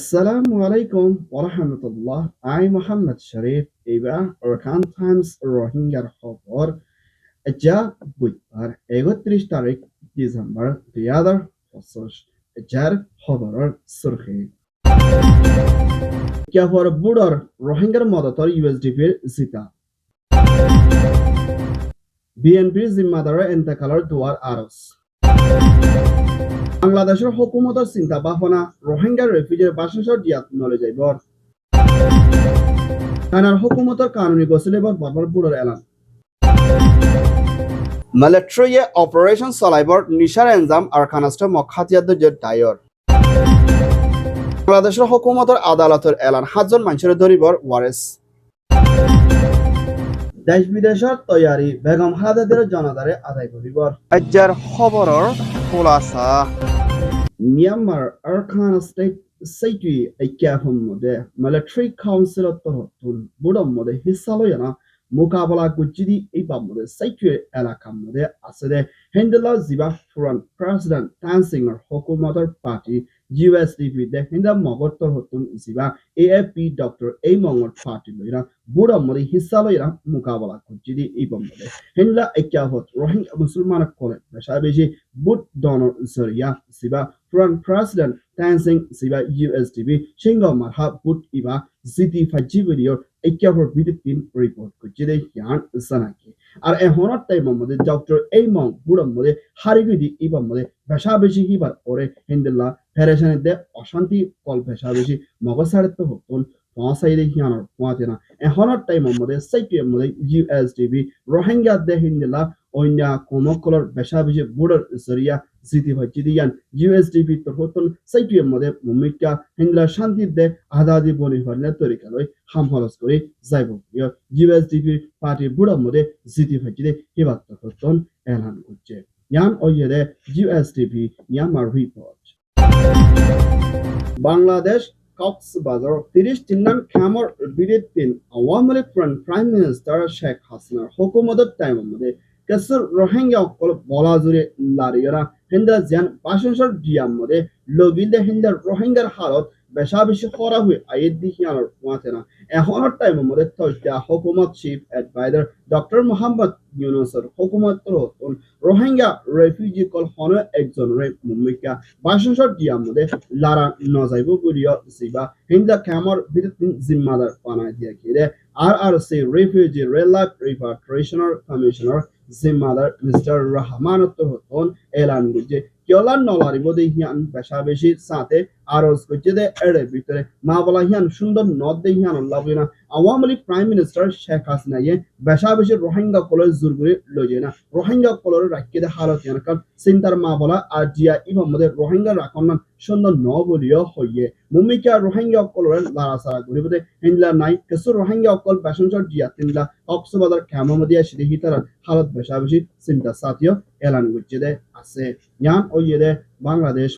Assalamu alaikum wa rahmatullah. I'm Muhammad Sharif. Iba Orkan Times Rohingya খবর যা বুধবার ৩১ তারিখ ডিসেম্বর ২০২৫ যার খবরের সুরখি কিয়াফর বুড়র রোহিঙ্গার মদতর ইউএসডিপির জিতা বিএনপির জিম্মাদারের এন্তেকালের দুয়ার আরজ বাংলাদেশের হুকুমতের চিন্তা ভাবনা রোহিঙ্গার রেফিউজির বাসনসর দিয়াত নলে যাইবর কানার হুকুমতের কানুনি গছিলেবর বারবার বুড়র এলান মিলিটারিয়ে অপারেশন চলাইবর নিশার এনজাম আর খানাস্ট মখাতিয়াদের দায়র বাংলাদেশের হুকুমতের আদালতের এলান ৭জন মানুষের ধরিবর ওয়ারেস দেশ বিদেশের তৈয়ারি বেগম খালেদাদের জনতারে আদায় করিবর রাজ্যের খবরের খোলাসা মিয়ানমার আরখান স্টেট সেইটুই ঐক্যাফম মধ্যে মিলিটারি কাউন্সিলত তহতুল বুড়ম মধ্যে হিস্সা লয়না মোকাবেলা গুজিদি এই মধ্যে সেইটুই এলাকার মধ্যে আছে হেন্ডেলা জিবা ফুরান প্রেসিডেন্ট তানসিংয়ের হুকুমতের পার্টি ইউএসডিপি দে হিন্দা মগর তহতুল জিবা এএপি ডক্টর এই মঙ্গল পার্টি লইরা বুড়ম মধ্যে হিস্সা লইরা মোকাবেলা গুজিদি এই মধ্যে হেন্ডলা ঐক্যাফত রোহিঙ্গা মুসলমান কলে বেশা বেশি বুট ডনর জরিয়া জিবা ফুরান প্রেসিডেন্ট তানসিং জিবা ইউএসডিপি সিংহ মারহা বুট ইবা জিটি ফাজিবিলিয়র ঐক্যাফর বিদিন রিপোর্ট গুজিদি হিয়ান জানাকি আর এহনত টাইম মধ্যে ডক্টর এই মং বুড়ম মধ্যে হারিগুদি ইবা মধ্যে বেশা বেশি হিবার ওরে হিন্দিল্লা ফেরেশানি দে অশান্তি কল বেশা বেশি মগসারে তো হতুন পৌঁছাইলে হিয়ানোর পৌঁছে না এহনত টাইম মধ্যে সাইটের মধ্যে ইউএসডিবি রোহিঙ্গা দে হিন্দিল্লা অন্য কোমকলর বেশা বেশি বুড়র জরিয়া জিতি হচ্ছে দিয়ান ইউএসডিপি তো হতুন সাইটের মধ্যে ভূমিকা হিন্দলা শান্তির দে আদাদি বনি হলে তরিকা লই হাম হলস করে যাইব ইউএসডিপি পার্টি বুড়র মধ্যে জিতি হচ্ছে দে হিবার তো হতুন এলান করছে ইয়ান ওইয়ে ইউএসডিপি ইয়ামার রিপোর্ট বাংলাদেশ কক্সবাজার ৩০ নং খামর বিদিন আওয়ামী লীগ প্রাইম মিনিস্টার শেখ হাসিনার হুকুমতের টাইম মধ্যে কেসর রোহিঙ্গা অকল বলা জুড়ে লারিয়রা হিন্দা জিয়ান বাসনসর ডিয়াম মধ্যে লগিলে হিন্দা রোহিঙ্গার হালত বেশা বেশি করা হয়ে আইয়ের দিকে আনার পৌঁছে না এখনের টাইম মধ্যে তৈরি হুকুমত চিফ অ্যাডভাইজার ডক্টর মোহাম্মদ ইউনুসের হুকুমত রোহিঙ্গা রেফিউজি কল হন একজন রে ভূমিকা বাসনসর ডিয়াম মধ্যে লারা নজাইব বলিও জিবা হিন্দা খামর বিদিন জিম্মাদার পানায় দিয়ে গিয়ে আর সে রেফিউজি রেল লাইফ রিপাট্রিয়েশনের কমিশনার জিম্মাদার মিস্টার রহমানত হতন এলান গুজে কেলান নলারিব দে হিয়ান বেশা বেশি সাথে আরজ গুজে দে এর ভিতরে মা বলা হিয়ান সুন্দর নদ দে হিয়ান লাভলিনা আওয়ামী লীগ প্রাইম মিনিস্টার শেখ হাসিনা ইয়ে বেশা বেশি রোহিঙ্গা কলেজ জুরগুরি লজে না রোহিঙ্গা কলর রাখিয়ে দে হালত ইয়ান কাল চিন্তার মা বলা আর জিয়া ইভার মধ্যে রোহিঙ্গা রাখন সুন্দর ন বলিও হইয়ে মুমিকা রোহিঙ্গা কলরের লারা সারা ঘুরিবদে হিন্দলা নাই কিছু রোহিঙ্গা অকল বেসনচর জিয়া তিনলা কক্সবাজার খামমদিয়া সিদিহিতার হালত বেশা বেশি চিন্তা সাথীয় এলান গুজে দে আছে ইয়ান ওইয়ে দে Bangladesh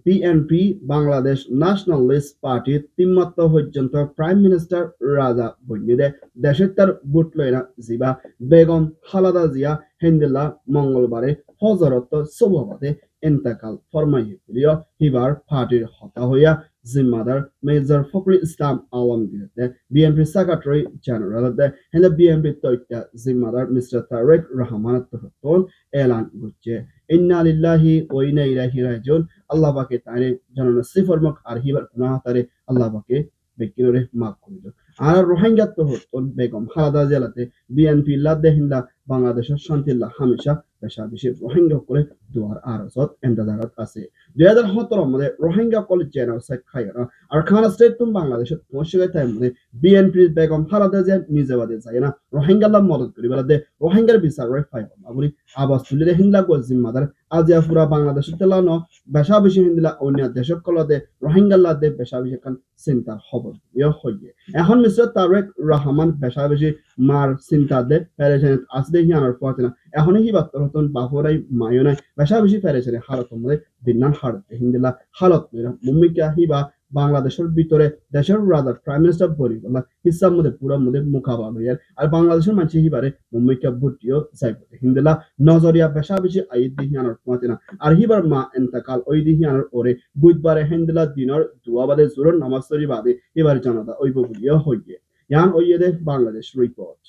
BNP Bangladesh nationalist party তিম্মাত্ত পর্যন্ত প্রাইম মিনিস্টার রাজা বন্যদে দেশের তার বুট লয়না জিবা বেগম খালেদা জিয়া হিন্দিল্লা মঙ্গলবারে হজরত সভাপতি ইন্তেকাল ফরমাইয়ে বলিও হিবার পার্টির হতা হইয়া জিম্মাদার major Fakhrul Islam Alamgir BNP secretary general হিন্দা বিএনপি তৈত্য জিম্মাদার মিস্টার তারেক রহমান তহতন এলান করছে ইন্না লিল্লাহি ওয়া ইন্না ইলাইহি রাজিউন আল্লাহ পাকে তাইনে জনন সিফরমক আর হিবার গুনাহ তারে আল্লাহ পাকে বেকিনরে মাফ করিল আর রোহিঙ্গা তো হতন বেগম খালেদা জেলাতে বিএনপি লাদে হিন্দা বাংলাদেশের শান্তিল্লাহ হামেশা বেশা বেশি রোহিঙ্গা করে দুয়ার আরজত এন্দাজারত আছে 2017 মধ্যে রোহিঙ্গা কলেজ জেনোসাইড খায়না আর খান স্টেট তুম বাংলাদেশের মশিগায় তাই মধ্যে বিএনপি বেগম খালেদা জিয়া নিজেবাদে যায় না রোহিঙ্গালা মদত করি বেলাতে রোহিঙ্গার বিচার রে ফাইল বলি আবাস তুলিলে হিন্দলা গো জিম্মাদার আজিয়া পুরা বাংলাদেশের তেলানো বেশা বেশি হিন্দলা অন্য দেশক কলদে রোহিঙ্গালা দে বেশা বেশি কান চিন্তার খবর ইয়ে হইয়ে এখন মিস্টার তারেক রহমান বেশা বেশি মার চিন্তা দে পেরেশানি আসলে হিয়ানোর পথে না এখনই হিবার তরতন বাপরাই মায়নাই বেশা বেশি পেরেশানি হালত মধ্যে বিন্নান হালত হিন্দলা হালত মুম্মিকা হিবা বাংলাদেশের ভিতরে দেশের রাজার প্রাইম মিনিস্টার বরিবলা হিসাব মধ্যে পুরা মধ্যে মুখাবা লইয়ার আর বাংলাদেশের মানুষ হিবারে মুম্বাইকা ভুটিও যাইবতে হিন্দলা নজরিয়া বেশা বেশি আই দিহিয়ানোর পথে না আর হিবার মা এন্তাকাল ওই দিহিয়ানোর ওরে বুধবারে হিন্দলা দিনের দুয়াবাদে জোরর নামাজরি বাদে এবার জানাদা ওইব বলিও হইয়ে ইয়ান ওইয়েদে Bangladesh report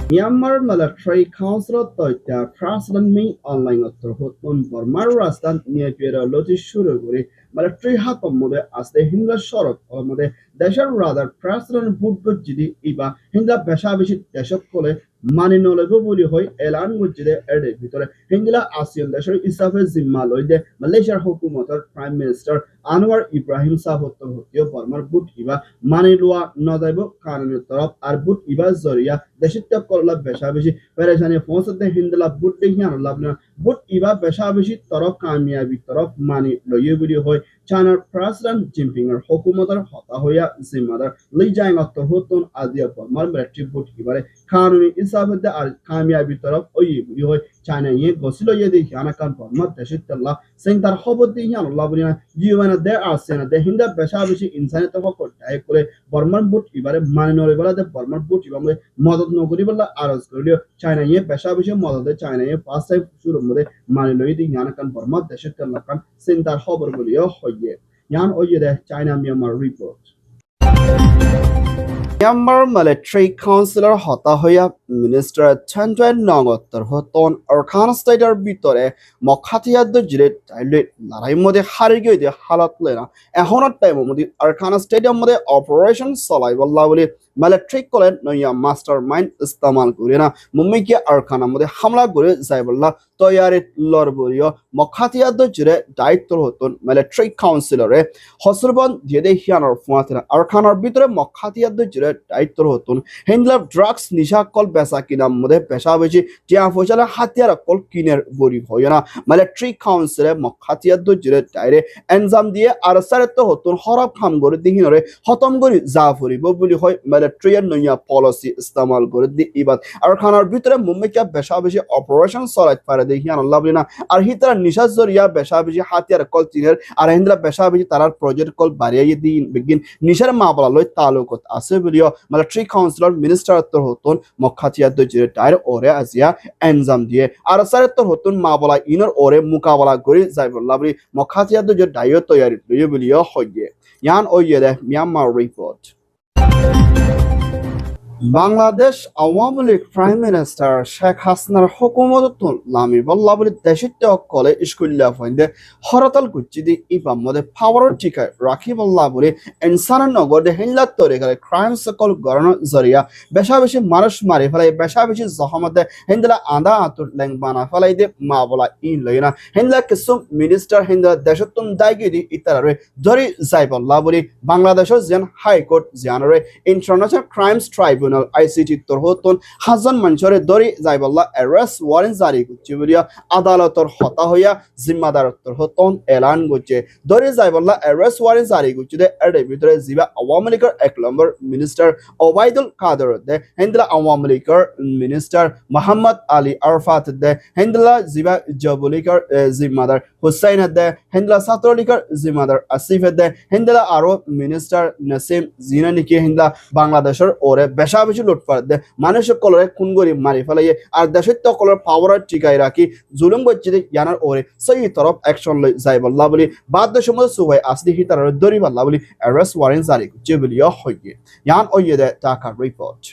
Myanmar Military Council তৈতা President Min online অন্তর্ভুক্ত বর্মার রাজধানী নিয়ে লতি শুরু করে মিলিটারি হাতম মধ্যে আসতে হিন্দা সড়ক মধ্যে দেশের রাজার প্রেসিডেন্ট বুটবুট যদি ইবা হিন্দা পেশা বেশি দেশক কলে মানি নলব বলি হয় এলান গজ্জিদে এর ভিতরে হিন্দলা আসিয়ান দেশের ইসাফে জিম্মা লইদে মালয়েশিয়ার হুকুমতের প্রাইম মিনিস্টার আনোয়ার ইব্রাহিম সাহত্তর হতীয় বর্মার বুট ইবা মানি লোয়া নদাইব কানুনের তরফ আর বুট ইবা জরিয়া দেশের কল্লা বেশা বেশি পেরেশানি পৌঁছতে হিন্দলা বুট দেখিয়ান লাভনা বুট ইবা বেশা বেশি তরফ কামিয়াবি তরফ মানি লইয়ে বলি হয় চায়নার প্রেসিডেন্ট জিনপিং এর হুকুমতের হতা হইয়া জিম্মাদার লিজাইং অন্তর্ভুক্তন আদিয়া বর্মার মিলিটারি বুট ইবারে কানুনি ইসাফতে আর কামিয়াবি তরফ ওই বলি হয় চায়না ইয়ে গসিল ইয়ে দেখি আনাকান বর্মার দেশের তেল্লা সেং তার খবর দেখিয়ান লাভনা জিওয়ানা দে আসেনা দে হিন্দা বেশা বেশি ইনসানি তফাক ডাই করে বর্মার বুট ইবারে মানি নলে বলা দে বর্মার বুট ইবারে মদত নগরী বলা আরজ করিলিও চায়না ইয়ে বেশা বেশি মদতে চায়না ইয়ে ফার্স্ট টাইম শুরু মধ্যে মানি লই দি ইয়ানাকান বর্মার দেশের তেল্লাকান সেং তার খবর বলিও হইয়ে ইয়ান ওইয়ে দে China Myanmar report Myanmar Military Councilor হতা হইয়া মিনিস্টার চানজয় নগত্তর হতন অরখান স্টেটের ভিতরে মখাতিয়াদ জিরে টাইলে লড়াই মধ্যে হারি গিয়ে দিয়ে হালত লেনা এখনের টাইম মধ্যে অরখান স্টেডিয়াম মধ্যে অপারেশন চলাইবল্লা বলে মিলিটারি কলেন নয়া মাস্টার মাইন্ড ইস্তেমাল করে না মুম্বাইকে অরখানের মধ্যে হামলা করে যাইবল্লা তৈয়ারি লড়বরিও মখাতিয়াদ জিরে দায়িত্ব হতন মিলিটারি কাউন্সিলরে হসরবন দিয়ে হিয়ানোর ফুয়াতেনা অরখানের ভিতরে মখাতিয়াদ জিরে দায়িত্ব হতন হিন্দলার ড্রাগস নিশা কল বেচা কিনার মধ্যে পেশা বেশি টিয়া ফসলা হাতিয়ার কল কিনের বরি হয় না মিলিটারি কাউন্সিলে মখাতিয়াদ জিরে ডাইরে এনজাম দিয়ে আর সারেত হতন হরব খাম করে দিহিনরে হতম করে যা ফুরিব বলি হয় মিলিটারির নয়া পলিসি ইস্তেমাল করে দি ইবাদ আর খানার ভিতরে মুম্বাইকে বেশা বেশি অপারেশন চলাইতে পারে দেখিয়ান আল্লাহ বলি না আর হিতারা নিশার জরিয়া বেশা বেশি হাতিয়ার কল চিনের আর হিন্দরা বেশা বেশি তারার প্রজেক্ট কল বাড়িয়ে দিন বিগিন নিশার মামলা লই তালুকত আছে বলিও মিলিটারি কাউন্সিলর মিনিস্টার হতন মখাতিয়াদ জিরে টাইর ওরে আজিয়া এনজাম দিয়ে আর সারেত হতন মামলা ইনর ওরে মুকাবলা করে যাইবল্লা বলি মখাতিয়াদ জিরে ডাইও তৈয়ারি লইয়ে বলিও হইয়ে ইয়ান ওইয়ে দে Myanmar report Bangladesh Awami League prime minister Sheikh হাসিনার হুকুমত লামি বল্লা বলে দেশের কলে স্কুল্লা ফাইন্দে হরতাল গুচ্ছি দি ইপাম মধ্যে পাওয়ার টিকায় রাখি বল্লা বলে ইনসানের নগরে হিল্লাত তৈরি করে ক্রাইম সকল গণনা জরিয়া বেশা বেশি মানুষ মারি ফেলাই বেশা বেশি জহমতে হিন্দলা আদা আতুর লেং বানা ফেলাই দে মা বলা ইন লই না হিন্দলা কিছু মিনিস্টার হিন্দলা দেশের তুম দায়গি দি ইতারে ধরি যাই বল্লা বলে বাংলাদেশের যেন হাইকোর্ট জানরে ইন্টারন্যাশনাল ক্রাইমস ট্রাইব্যুনাল ICT তরহতন হাজান মানুষরে দরি যাইবল্লা অ্যারেস্ট ওয়ারেন্ট জারি করছে বলিয়া আদালতর হতা হইয়া জিম্মাদার তরহতন এলান করছে দরি যাইবল্লা অ্যারেস্ট ওয়ারেন্ট জারি করছে দে এর ভিতরে জিবা আওয়ামী লীগের 1 নম্বর মিনিস্টার ওবায়দুল কাদের দে হেন্দলা আওয়ামী লীগের মিনিস্টার মোহাম্মদ আলী আরফাত দে হেন্দলা জিবা জবুলিকার জিম্মাদার হুসাইন দে হেন্দলা ছাত্রলীগের জিম্মাদার আসিফ দে হেন্দলা আরো মিনিস্টার নাসিম জিনানিকে হেন্দলা বাংলাদেশের ওরে বেশা বেশি লুটপাট দে মানুষের কলরে খুন করি মারি ফেলাইয়ে আর দেশের তো কলর পাওয়ার টিকাই রাখি জুলুম করছে ইয়ানার ওরে সেই তরফ অ্যাকশন লই যাই বল্লা বলি বাদ দেশের মধ্যে সুবাই আসলি হিতার দরি বল্লা বলি অ্যারেস্ট ওয়ারেন্ট জারি করছে বলিও হইয়ে ইয়ান ওইয়ে দে টাকা রিপোর্ট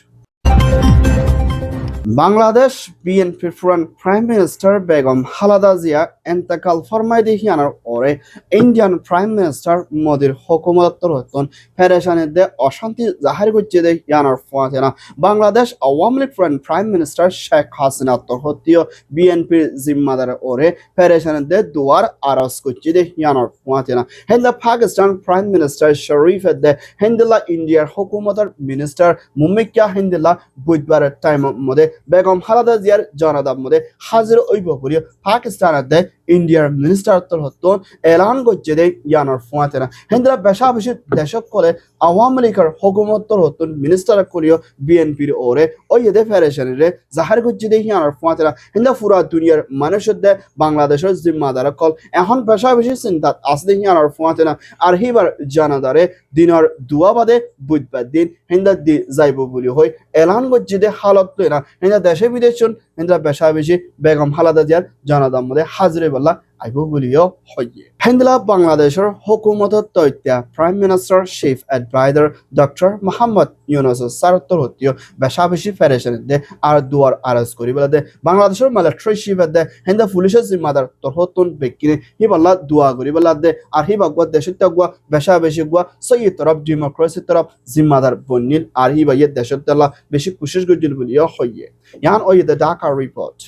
বাংলাদেশ বিএনপির পুরান প্রাইম মিনিস্টার বেগম খালেদা জিয়া এন্তেকাল ফরমাই দেখিয়ানোর ওরে ইন্ডিয়ান প্রাইম মিনিস্টার মোদির হুকুমতর হতন ফেডারেশনের দে অশান্তি জাহির করছে দেখিয়ানোর ফোয়াতে না বাংলাদেশ আওয়ামী লীগ পুরান প্রাইম মিনিস্টার শেখ হাসিনা তরহতীয় বিএনপির জিম্মাদার ওরে ফেডারেশনের দে দুয়ার আরজ করছে দেখিয়ানোর ফোয়াতে না হেন্দা পাকিস্তান প্রাইম মিনিস্টার শরীফের দে হেন্দলা ইন্ডিয়ার হুকুমতর মিনিস্টার মুম্মিকা হেন্দলা বুধবারের টাইম মধ্যে বেগম খালেদা জিয়ার জনদার মধ্যে হাজির ঐব করিয়া পাকিস্তানের দে ইন্ডিয়ার মিনিস্টার তোর হতন এলান করছে দে ইয়ানোর ফুয়াতে না হেন্দ্রা বেশা বেশি দেশক করে আওয়ামী লীগের হুকুমত তোর হতন মিনিস্টার করিও বিএনপির ওরে ওই এদে ফেডারেশনের জাহার করছে দে ইয়ানোর ফুয়াতে না হেন্দ্রা পুরা দুনিয়ার মানুষের দে বাংলাদেশের জিম্মাদার কল এখন বেশা বেশি চিন্তা আসলে ইয়ানোর ফুয়াতে না আর হিবার জানাদারে দিনের দুয়া বাদে বুধবার দিন হেন্দা দি যাইব বলি হই এলান করছে দে হালত লই না হেন্দা দেশে বিদেশ হেন্দা বেশা বেশি বেগম খালেদা জিয়ার জানাদার মধ্যে হাজরে বলা আইব বলিও হইয়ে হেন্দলা বাংলাদেশের হুকুমতত তৈত্যা prime minister chief adviser doctor Mohammad Yunus সারত্তর হত্য বেশা বেশি ফেডারেশন দে আর দুয়ার আরজ করি বলে দে বাংলাদেশের মিলিটারি চিফ দে হেন্দা পুলিশের জিম্মাদার তোর হতুন বেকিনে হি বল্লা দুয়া করি বলা দে আর হি বাগবা দেশের তাগুয়া বেশা বেশি গুয়া সই তরফ ডেমোক্রেসি তরফ জিম্মাদার বন্নিল আর হি বাইয়ে দেশের তেলা বেশি কোশিশ গজিল বলিও হইয়ে ইয়ান ওই দে Dhaka report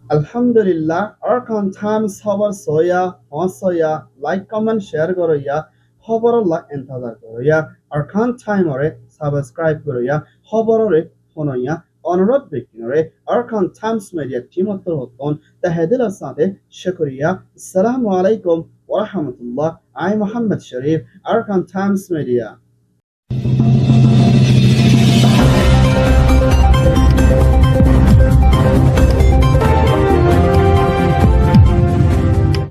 Alhamdulillah, Arkan Times খবর সয়া হসয়া লাইক কমেন্ট শেয়ার করইয়া খবরল্লাহ ইন্তজার করইয়া আরকান টাইমরে সাবস্ক্রাইব করইয়া খবররে ফোনইয়া অনুরোধ বিকিনরে আরকান টাইমস মিডিয়া টিমত হতন তাহেদিল সাথে শুকরিয়া আসসালামু আলাইকুম ওয়া রাহমাতুল্লাহ I Mohammad Sharif Arakan times media